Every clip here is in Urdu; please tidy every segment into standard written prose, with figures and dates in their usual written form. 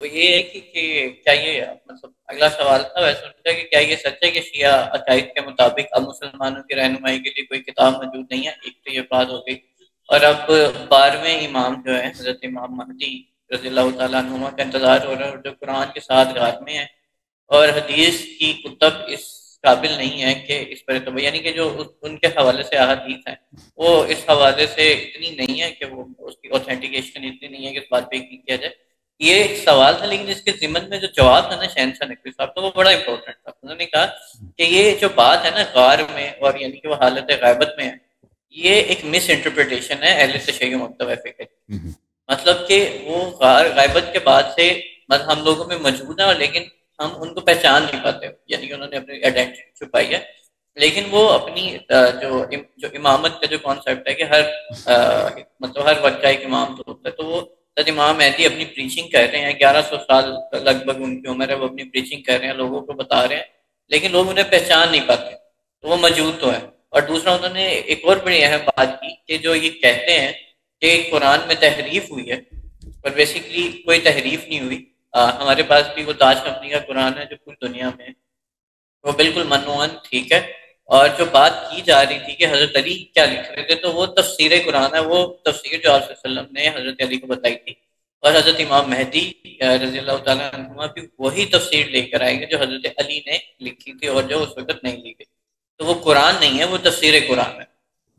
وہ یہ ہے کہ کیا یہ مطلب اگلا سوال تھا ویسے ان کا کہ کیا یہ سچ ہے کہ شیعہ عقائد کے مطابق اب مسلمانوں کی رہنمائی کے لیے کوئی کتاب موجود نہیں ہے؟ ایک تو یہ بات ہو گئی، اور اب 12ویں امام جو ہے حضرت امام مہدی رضی اللہ تعالیٰ عنہ کا انتظار ہو رہا ہے، اور جو قرآن کے ساتھ غار میں ہیں، اور حدیث کی کتب اس قابل نہیں ہے کہ اس پر اعتبار، یعنی کہ جو ان کے حوالے سے احادیث ہیں وہ اس حوالے سے اتنی نہیں ہے کہ وہ اس کی اوتھینٹیکیشن اتنی نہیں ہے کہ اس بات پہ یقین کیا جائے۔ یہ ایک سوال تھا، لیکن اس کے ضمن میں جو جواب تھا نا شہنشاہ نقوی صاحب کا، وہ بڑا امپورٹنٹ تھا۔ انہوں نے کہا کہ یہ جو بات ہے نا غار میں، اور یعنی کہ وہ حالت غیبت میں ہے، یہ ایک مس انٹرپریٹیشن ہے اہل تشیع مکتبہ فکر کی۔ مطلب کہ وہ غار غیبت کے بعد سے مطلب ہم لوگوں میں موجود ہے، لیکن ہم ان کو پہچان نہیں پاتے، یعنی کہ انہوں نے اپنی آئیڈینٹی چھپائی ہے۔ لیکن وہ اپنی جو امامت کا جو کانسیپٹ ہے کہ ہر مطلب ہر وقت کا ایک امام تو ہوتا ہے، تو وہ حضرت امام مہدی اپنی پریچنگ کر رہے ہیں، 1100 سال لگ بھگ ان کی عمر ہے، وہ اپنی پریچنگ کر رہے ہیں، لوگوں کو بتا رہے ہیں، لیکن لوگ انہیں پہچان نہیں پاتے، تو وہ موجود تو ہے۔ اور دوسرا انہوں نے ایک اور بڑی اہم بات کی کہ جو یہ کہتے ہیں کہ قرآن میں تحریف ہوئی ہے، پر بیسیکلی کوئی تحریف نہیں ہوئی۔ ہمارے پاس بھی وہ تاج کمپنی کا قرآن ہے جو پوری دنیا میں ہے، وہ بالکل منوان ٹھیک ہے۔ اور جو بات کی جا رہی تھی کہ حضرت علی کیا لکھ رہے تھے، تو وہ تفسیر قرآن ہے، وہ تفسیر جو آپ صلی اللہ علیہ وسلم نے حضرت علی کو بتائی تھی، اور حضرت امام مہدی رضی اللہ تعالیٰ عنہ بھی وہی تفسیر لے کر آئیں گے جو حضرت علی نے لکھی تھی اور جو اس وقت نہیں لکھی، تو وہ قرآن نہیں ہے، وہ تفسیر قرآن ہے۔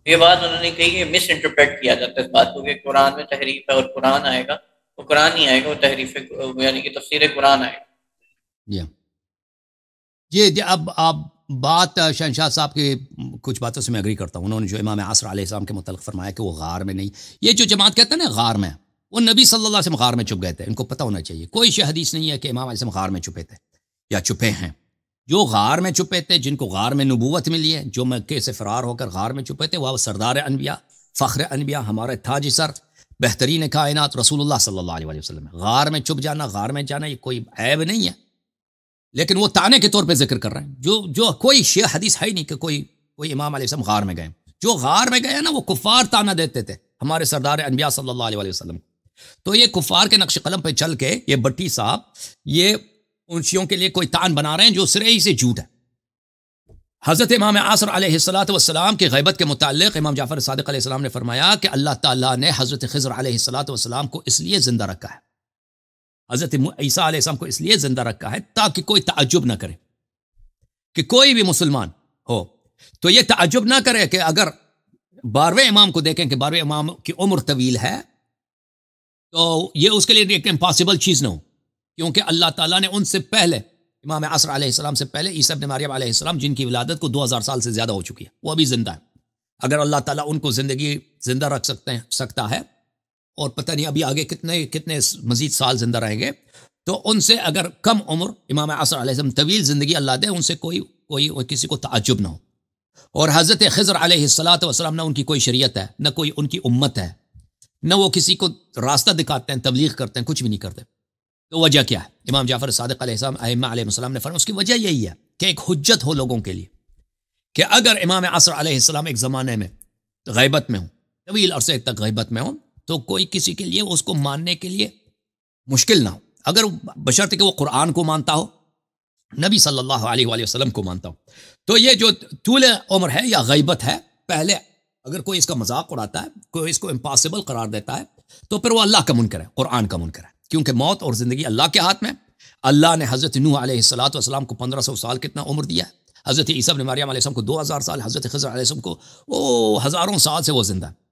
یہ بات انہوں نے کہی کہ مس انٹرپریٹ کیا جاتا ہے اس بات کو کہ قرآن میں تحریف ہے اور قرآن آئے گا، وہ قرآن نہیں آئے گا، وہ تحریف یعنی کہ تفسیر قرآن آئے گا۔ جی اب آپ بات شہنشاہ صاحب کے کچھ باتوں سے میں اگری کرتا ہوں۔ انہوں نے جو امام عصر علیہ السلام کے متعلق فرمایا کہ وہ غار میں نہیں، یہ جو جماعت کہتے ہیں نا غار میں، وہ نبی صلی اللہ علیہ وسلم غار میں چھپ گئے تھے، ان کو پتہ ہونا چاہیے۔ کوئی شیعہ حدیث نہیں ہے کہ امام علیہ السلام غار میں چھپے تھے یا چھپے ہیں۔ جو غار میں چھپے تھے، جن کو غار میں نبوت ملی ہے، جو مکے سے فرار ہو کر غار میں چھپے تھے، وہ سردار انبیاء، فخر انبیاء، ہمارے تاج سر، بہترین کائنات رسول اللہ صلی اللہ علیہ وسلم۔ غار میں چھپ جانا، غار میں جانا، یہ کوئی عیب نہیں ہے، لیکن وہ تانے کے طور پہ ذکر کر رہے ہیں۔ جو کوئی شیعہ حدیث ہے ہی نہیں کہ کوئی امام علیہ السلام غار میں گئے۔ جو غار میں گئے نا، وہ کفار تانا دیتے تھے ہمارے سردار انبیاء صلی اللہ علیہ وسلم۔ تو یہ کفار کے نقش قلم پہ چل کے یہ بٹی صاحب یہ ان شیعوں کے لیے کوئی تان بنا رہے ہیں جو سرے ہی سے جھوٹ ہے۔ حضرت امام عاصر علیہ السلام کی غیبت کے متعلق امام جعفر صادق علیہ السلام نے فرمایا کہ اللہ تعالیٰ نے حضرت خضر علیہ السلام کو اس لیے زندہ رکھا ہے، حضرت عیسیٰ علیہ السلام کو اس لیے زندہ رکھا ہے تاکہ کوئی تعجب نہ کرے، کہ کوئی بھی مسلمان ہو تو یہ تعجب نہ کرے کہ اگر 12ویں امام کو دیکھیں کہ 12ویں امام کی عمر طویل ہے، تو یہ اس کے لیے ایک امپاسبل چیز نہ ہو، کیونکہ اللہ تعالیٰ نے ان سے پہلے امام عصر علیہ السلام سے پہلے عیسیٰ ابن مریم علیہ السلام، جن کی ولادت کو 2000 سال سے زیادہ ہو چکی ہے، وہ ابھی زندہ ہے۔ اگر اللہ تعالیٰ ان کو زندہ رکھ سکتا ہے، اور پتہ نہیں ابھی آگے کتنے مزید سال زندہ رہیں گے، تو ان سے اگر کم عمر امام عصر علیہ السلام طویل زندگی اللہ دے، ان سے کوئی کسی کو تعجب نہ ہو۔ اور حضرت خضر علیہ السلام نہ ان کی کوئی شریعت ہے، نہ کوئی ان کی امت ہے، نہ وہ کسی کو راستہ دکھاتے ہیں، تبلیغ کرتے ہیں، کچھ بھی نہیں کرتے۔ تو وجہ کیا ہے؟ امام جعفر صادق علیہ السلام، ائمہ علیہ السلام نے فرمایا اس کی وجہ یہی ہے کہ ایک حجت ہو لوگوں کے لیے، کہ اگر امام عصر علیہ السلام ایک زمانے میں غیبت میں ہوں، طویل عرصے تک غیبت میں ہوں، تو کوئی کسی کے لیے اس کو ماننے کے لیے مشکل نہ ہو، اگر بشرط کہ وہ قرآن کو مانتا ہو، نبی صلی اللہ علیہ وآلہ وسلم کو مانتا ہو۔ تو یہ جو طول عمر ہے یا غیبت ہے، پہلے اگر کوئی اس کا مذاق اڑاتا ہے، کوئی اس کو امپاسبل قرار دیتا ہے، تو پھر وہ اللہ کا منکر ہے، قرآن کا منکر ہے، کیونکہ موت اور زندگی اللہ کے ہاتھ میں۔ اللہ نے حضرت نوح علیہ السلام کو 1500 سال کتنا عمر دیا ہے، حضرت عیسیٰ ابن مریم علیہ السلام کو 2000 سال، حضرت خضر علیہ السلام کو ہزاروں سال سے وہ زندہ ہے۔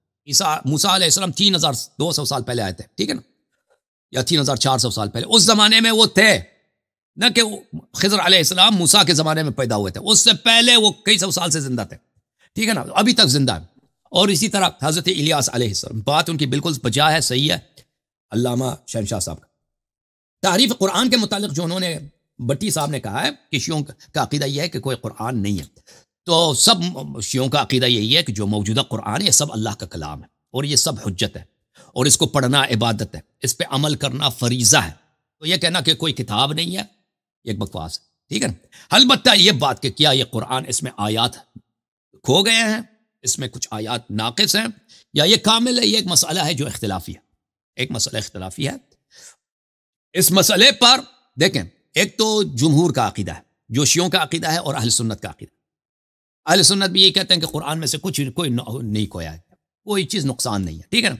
موسیٰ علیہ السلام 3200 سال پہلے آئے تھے، ٹھیک ہے نا، یا 3400 سال پہلے، اس زمانے میں وہ تھے، نہ کہ خضر علیہ السلام موسیٰ کے زمانے میں پیدا ہوئے تھے، اس سے پہلے وہ کئی سو سال سے زندہ تھے، ٹھیک ہے نا، ابھی تک زندہ ہے۔ اور اسی طرح حضرت الیاس علیہ السلام، بات ان کی بالکل بجا ہے، صحیح ہے۔ علامہ شہنشاہ صاحب کا تعریف قرآن کے متعلق جو انہوں نے بٹی صاحب نے کہا ہے کہ شیعوں کا عقیدہ یہ ہے کہ کوئی قرآن نہیں ہے، تو سب شیعوں کا عقیدہ یہی ہے کہ جو موجودہ قرآن ہے یہ سب اللہ کا کلام ہے، اور یہ سب حجت ہے، اور اس کو پڑھنا عبادت ہے، اس پہ عمل کرنا فریضہ ہے۔ تو یہ کہنا کہ کوئی کتاب نہیں ہے، یہ ایک بکواس ہے، ٹھیک ہے نا۔ البتہ یہ بات کہ کیا یہ قرآن اس میں آیات کھو گئے ہیں، اس میں کچھ آیات ناقص ہیں، یا یہ کامل ہے، یہ ایک مسئلہ ہے جو اختلافی ہے، ایک مسئلہ اختلافی ہے۔ اس مسئلے پر دیکھیں، ایک تو جمہور کا عقیدہ ہے جو شیعوں کا عقیدہ ہے، اور اہل سنت کا عقیدہ. اہل سنت بھی یہ کہتے ہیں کہ قرآن میں سے کوئی نہیں کھویا ہے، کوئی چیز نقصان نہیں ہے. ٹھیک ہے نا.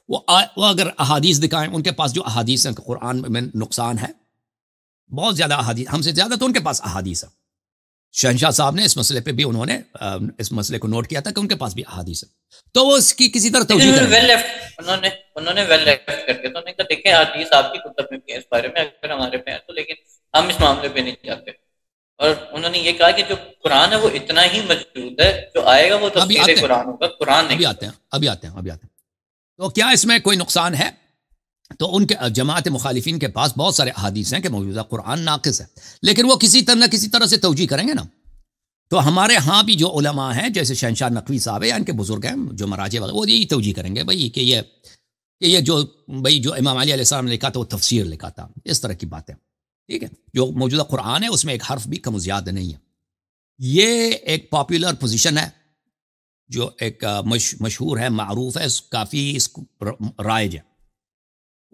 وہ اگر احادیث دکھائیں، ان کے پاس جو احادیث ہیں کہ قرآن میں نقصان ہے، بہت زیادہ احادیث، ہم سے زیادہ تو ان کے پاس احادیث ہے. شہنشاہ صاحب نے اس مسئلے پہ بھی انہوں نے اس مسئلے کو نوٹ کیا تھا کہ ان کے پاس بھی احادیث ہے، تو وہ اس کی کسی طرح توجیہ کریں. انہوں نے ویل لیفٹ کر کے تو نہیں کہا دیکھیں حدیث آپ کی کتب میں بھی ہے اس بارے میں، اگر ہمارے پہ ہے تو، لیکن ہم اس معاملے پہ نہیں جاتے. اور انہوں نے یہ کہا کہ جو قرآن ہے وہ اتنا ہی موجود ہے، جو آئے گا وہ تفسیر قرآن ہوگا، قرآن نہیں. ابھی آتے ہیں. تو کیا اس میں کوئی نقصان ہے؟ تو ان کے جماعت مخالفین کے پاس بہت سارے احادیث ہیں کہ موجودہ قرآن ناقص ہے، لیکن وہ کسی طرح سے توجیہ کریں گے نا. تو ہمارے ہاں بھی جو علماء ہیں جیسے شہنشاہ نقوی صاحب ہیں یا ان کے بزرگ ہیں جو مراجع وغیرہ، وہ یہی توجیہ کریں گے بھائی کہ یہ جو امام علی علیہ السلام نے لکھا تھا وہ تفسیر لکھا تھا، اس طرح کی باتیں. ٹھیک ہے. جو موجودہ قرآن ہے اس میں ایک حرف بھی کم و زیادہ نہیں ہے. یہ ایک پاپولر پوزیشن ہے جو ایک مشہور ہے، معروف ہے، کافی اس رائج ہے،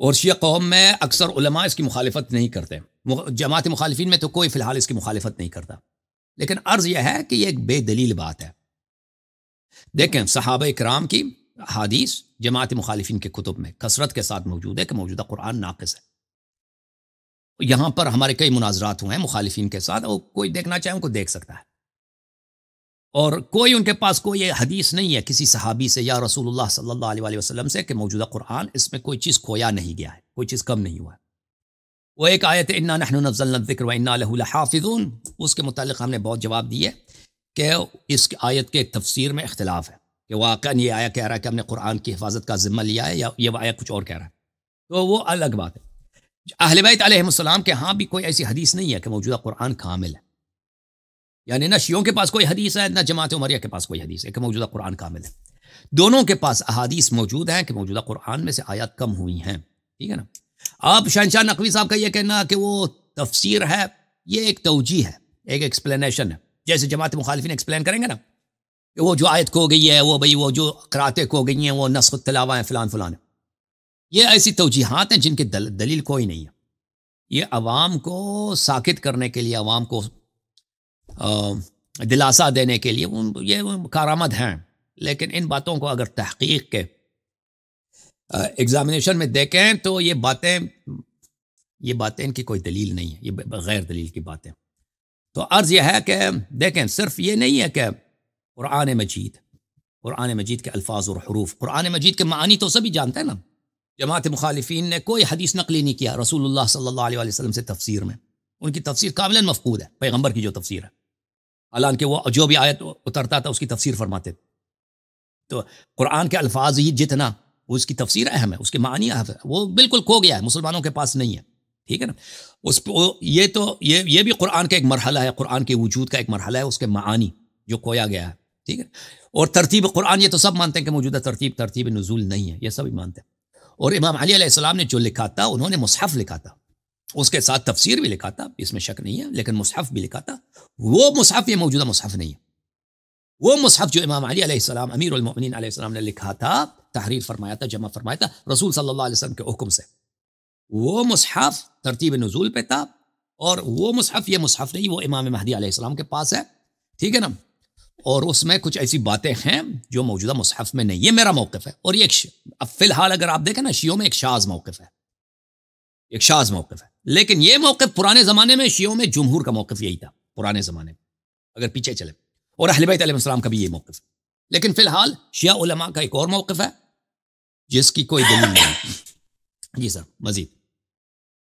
اور شیعہ قوم میں اکثر علماء اس کی مخالفت نہیں کرتے. جماعت مخالفین میں تو کوئی فی الحال اس کی مخالفت نہیں کرتا، لیکن عرض یہ ہے کہ یہ ایک بے دلیل بات ہے. دیکھیں صحابہ کرام کی حدیث جماعت مخالفین کے کتب میں کثرت کے ساتھ موجود ہے کہ موجودہ قرآن ناقص ہے. یہاں پر ہمارے کئی مناظرات ہوئے ہیں مخالفین کے ساتھ، اور کوئی دیکھنا چاہے ان کو دیکھ سکتا ہے. اور کوئی ان کے پاس کوئی حدیث نہیں ہے کسی صحابی سے یا رسول اللہ صلی اللہ علیہ وسلم سے کہ موجودہ قرآن اس میں کوئی چیز کھویا نہیں گیا ہے، کوئی چیز کم نہیں ہوا ہے. وہ ایک آیت انا نحن نزلنا الذکر وانا لہ لحافظون، اس کے متعلق ہم نے بہت جواب دیے کہ اس آیت کے تفسیر میں اختلاف ہے کہ واقعا یہ آیا کہہ رہا ہے کہ ہم نے قرآن کی حفاظت کا ذمہ لیا ہے، یا یہ آیا کچھ اور کہہ رہا ہے، تو وہ الگ بات ہے. اہل بیت علیہ السلام کے ہاں بھی کوئی ایسی حدیث نہیں ہے کہ موجودہ قرآن کامل ہے، یعنی نہ شیعوں کے پاس کوئی حدیث ہے نہ جماعت عمریہ کے پاس کوئی حدیث ہے کہ موجودہ قرآن کامل ہے. دونوں کے پاس احادیث موجود ہیں کہ موجودہ قرآن میں سے آیات کم ہوئی ہیں. ٹھیک ہے نا. آپ شہنشاہ نقوی صاحب کا یہ کہنا کہ وہ تفسیر ہے، یہ ایک توجیہ ہے، ایک ایکسپلینیشن ہے. جیسے جماعت مخالفین ایکسپلین کریں گے نا کہ وہ جو آیت کھو گئی ہے، وہ جو قراتیں کھو گئی ہیں، وہ نسخ التلاوہ ہیں، فلان. یہ ایسی توجیحات ہیں جن کی دلیل کوئی نہیں ہے. یہ عوام کو ساکت کرنے کے لیے، عوام کو دلاسا دینے کے لیے یہ کارآمد ہیں، لیکن ان باتوں کو اگر تحقیق کے ایگزامینیشن میں دیکھیں تو یہ باتیں ان کی کوئی دلیل نہیں ہے، یہ غیر دلیل کی باتیں. تو عرض یہ ہے کہ دیکھیں صرف یہ نہیں ہے کہ قرآن مجید کے الفاظ اور حروف، قرآن مجید کے معانی تو سبھی جانتے ہیں نا. جماعت مخالفین نے کوئی حدیث نقلی نہیں کیا رسول اللہ صلی اللہ علیہ وسلم سے تفسیر میں. ان کی تفسیر کاملاً مفقود ہے، پیغمبر کی جو تفسیر ہے، حالانکہ وہ جو بھی آیت اترتا تھا اس کی تفسیر فرماتے. تو قرآن کے الفاظ ہی جتنا اس کی تفسیر اہم ہے، اس کے معنی اہم ہے، وہ بالکل کھو گیا ہے، مسلمانوں کے پاس نہیں ہے. ٹھیک ہے نا. یہ بھی قرآن کا ایک مرحلہ ہے، قرآن کے وجود کا ایک مرحلہ ہے، اس کے معانی جو کھویا گیا ہے. ٹھیک ہے. اور ترتیب قرآن یہ تو سب مانتے ہیں کہ موجودہ ترتیب نزول نہیں ہے، یہ سب مانتے ہیں. اور امام علی علیہ السلام نے جو لکھا تھا، انہوں نے مصحف لکھا تھا، اس کے ساتھ تفسیر بھی لکھا تھا، اس میں شک نہیں ہے، لیکن مصحف بھی لکھا تھا. وہ مصحف یہ موجودہ مصحف نہیں ہے. وہ مصحف جو امام علی علیہ السلام امیر المؤمنین علیہ السلام نے لکھا تھا، تحریر فرمایا تھا، جمع فرمایا تھا رسول صلی اللہ علیہ وسلم کے حکم سے، وہ مصحف ترتیب نزول پہ تھا. اور وہ مصحف یہ مصحف نہیں، وہ امام مہدی علیہ السلام کے پاس ہے. ٹھیک ہے نا. اور اس میں کچھ ایسی باتیں ہیں جو موجودہ مصحف میں نہیں. یہ میرا موقف ہے. اور یہ اب فی الحال اگر آپ دیکھیں نا، شیعوں میں ایک شاذ موقف ہے، لیکن یہ موقف پرانے زمانے میں شیعوں میں جمہور کا موقف یہی تھا، پرانے زمانے میں اگر پیچھے چلے، اور اہل بیت علیہ السلام کا بھی یہ موقف ہے. لیکن فی الحال شیعہ علماء کا ایک اور موقف ہے جس کی کوئی دلیل نہیں. جی سر، مزید